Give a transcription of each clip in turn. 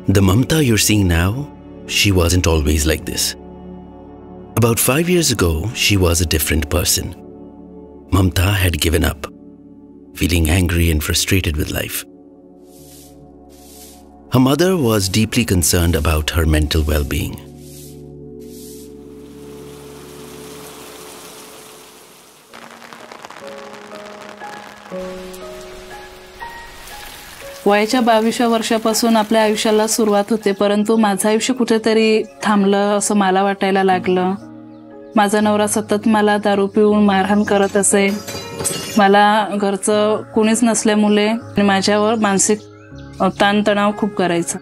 The Mamta you're seeing now, she wasn't always like this. About 5 years ago, she was a different person. Mamta had given up, feeling angry and frustrated with life. Her mother was deeply concerned about her mental well-being. वयाच्या 22व्या वर्षापासून आपल्या आयुष्याला सुरुवात होते, परंतु माझं आयुष्य कुठेतरी थांबलं असं मला वाटायला लागलं. माझा नवरा सतत मला दारू पिऊन मारहाण करत असे. मला घरचं कुणीच नसल्यामुळे माझ्यावर मानसिक ताणतणाव खूप करायचा.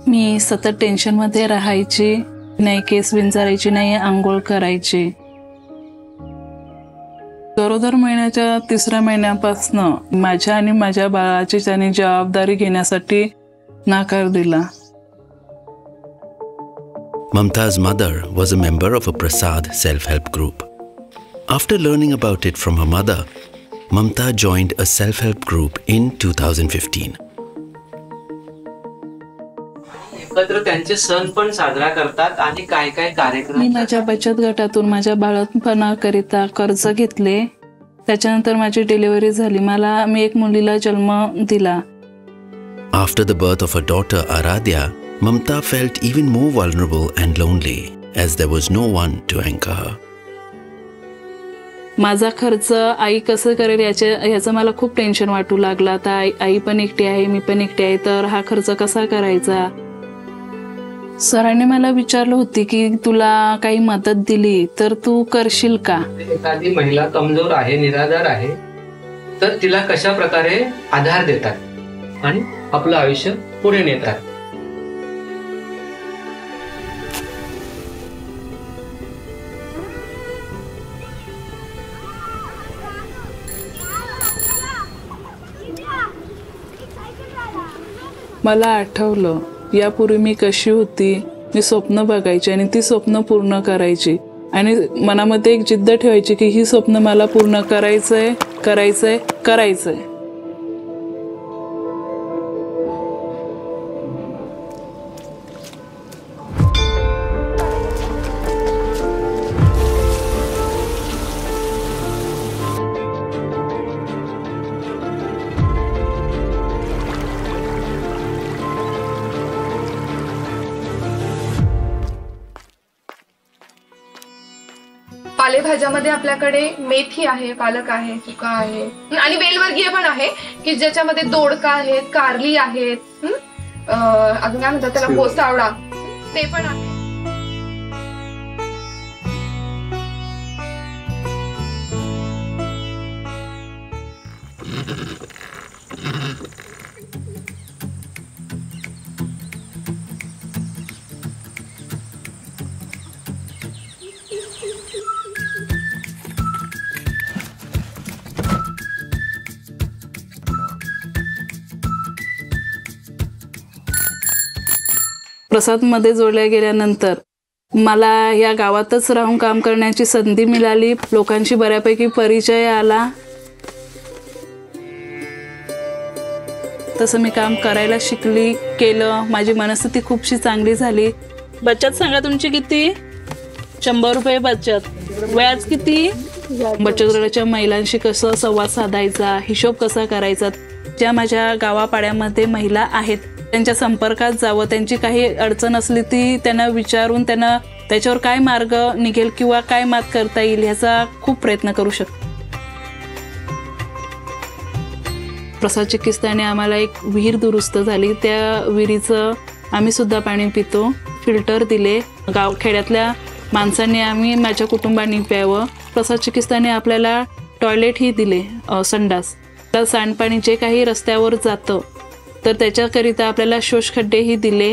मी सतत टेन्शनमध्ये राहायची, नाही केस विंचारायची, नाही आंघोळ करायची. गरोदर महिन्याच्या 3ऱ्या महिन्यापासून माझ्या आणि माझ्या बाळाची त्याने जबाबदारी घेण्यासाठी नकार दिला. Mamta's mother was a member of a Prasad self-help group. After learning about it from her mother, Mamta joined a self-help group in 2015. एकत्र त्यांचे सण पण साजरा करतात आणि काय काय कार्यक्रम. मी माझ्या बचत गटातून माझ्या बाळंतपणाकरिता कर्ज घेतले. त्याच्यानंतर माझी डिलिव्हरी झाली. मी एक मुलीला जन्म दिला. After the birth of her daughter Aradhya, Mamta felt even more vulnerable and lonely as there was no one to anchor her. माझा खर्च आई कसं करेल याचं मला खूप टेन्शन वाटू लागला. आता आई पण एकटी आहे, मी पण एकटी आहे, तर हा खर्च कसा करायचा. सरांनी मला विचारलं होती की तुला काही मदत दिली तर तू करशील का. एखादी महिला कमजोर आहे, निराधार आहे, तर तिला कशा प्रकारे आधार देतात आणि आपलं आयुष्य पुढे नेतात. मला आठवलं यापूर्वी मी कशी होती. मी स्वप्न बघायची आणि ती स्वप्न पूर्ण करायची आणि मनामध्ये एक जिद्द ठेवायची की ही स्वप्न मला पूर्ण करायचंय करायचंय करायचंय. पालेभाज्यामध्ये आपल्याकडे मेथी आहे, पालक आहे, चुका आहे आणि वेलवर्गीय पण आहे की ज्याच्यामध्ये दोडका आहेत, कारली आहेत, अजून काय म्हणतात त्याला, कोसावळा, ते पण आहे. प्रसादमध्ये जोडल्या गेल्यानंतर मला या गावातच राहून काम करण्याची संधी मिळाली. लोकांशी बऱ्यापैकी परिचय आला. तसं मी काम करायला शिकली, केलं. माझी मनस्थिती खूपशी चांगली झाली. बचत सांगा तुमची किती? 100 रुपये बचत. व्याज किती? बचत गटाच्या महिलांशी कसं संवाद साधायचा, हिशोब कसा करायचा. ज्या माझ्या गावापाड्यामध्ये महिला आहेत त्यांच्या संपर्कात जावं, त्यांची काही अडचण असली ती त्यांना विचारून त्यांना त्याच्यावर काय मार्ग निघेल किंवा काय मात करता येईल ह्याचा खूप प्रयत्न करू शकतो. प्रसाद चिकित्साने आम्हाला एक विहीर दुरुस्त झाली. त्या विहिरीचं आम्ही सुद्धा पाणी पितो. फिल्टर दिले. गावखेड्यातल्या माणसांनी आम्ही माझ्या कुटुंबाने प्यावं. प्रसाद चिकित्साने आपल्याला टॉयलेटही दिले, संडास. तर सांडपाणी जे काही रस्त्यावर जातं तर त्याच्याकरिता आपल्याला शोषखड्डेही दिले.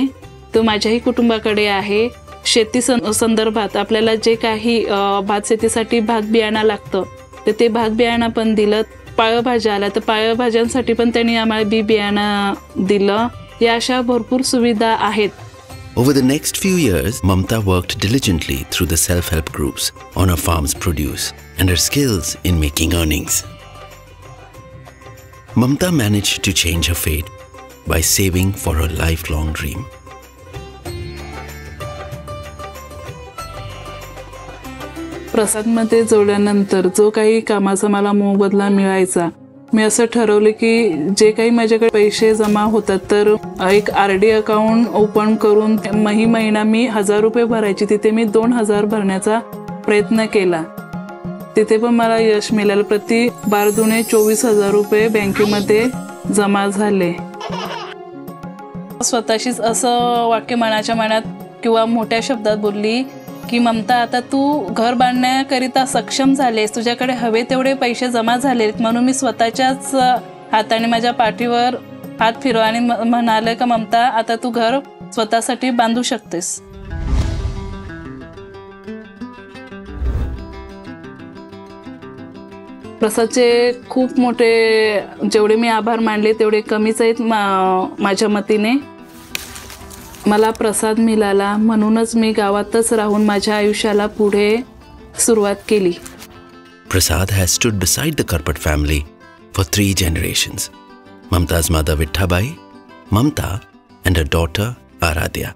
तो माझ्याही कुटुंबाकडे आहे. शेती संदर्भात आपल्याला जे काही भात शेतीसाठी भात बियाणं लागतं तर ते भात बियाणं पण दिलं. पाळभाज्या आल्या तर पाळभाज्यांसाठी पण त्यांनी आम्हाला बी बियाणं दिलं. या अशा भरपूर सुविधा आहेत. Over the next few years, Mamta worked diligently through the self-help groups on her farm's produce and her skills in making earnings. Mamta managed to change her fate. by saving for her lifelong dream. प्रसादमध्ये जोडल्यानंतर जो काही कामाचा मला मोबदला मिळायचा, मी असं ठरवलं की जे काही माझ्याकडे पैसे जमा होतात तर एक RD अकाउंट ओपन करून महिना मी 1000 रुपये भरायची, तिथे मी 2000 भरण्याचा प्रयत्न केला. तिथे पण मला यश मिळालं. प्रति 12 दुणे 24,000 रुपये बँकेमध्ये जमा झाले. स्वतःशीच असं वाक्य मनाच्या मनात किंवा मोठ्या शब्दात बोलली की ममता, आता तू घर बांधण्याकरिता सक्षम झालेस, तुझ्याकडे हवे तेवढे पैसे जमा झालेत, म्हणून मी स्वतःच्याच हाताने माझ्या पाठीवर हात फिरवा आणि म्हणाले का ममता, आता तू घर स्वतःसाठी बांधू शकतेस. प्रसादचे खूप मोठे, जेवढे मी आभार मानले तेवढे कमीच आहेत माझ्या मतीने. मला प्रसाद मिळाला म्हणूनच मी गावातच राहून माझ्या आयुष्याला पुढे सुरुवात केली. Prasad has stood beside the Karpat family for 3 generations. Mamta's mother Vithabai, Mamta, and her daughter Aradhya.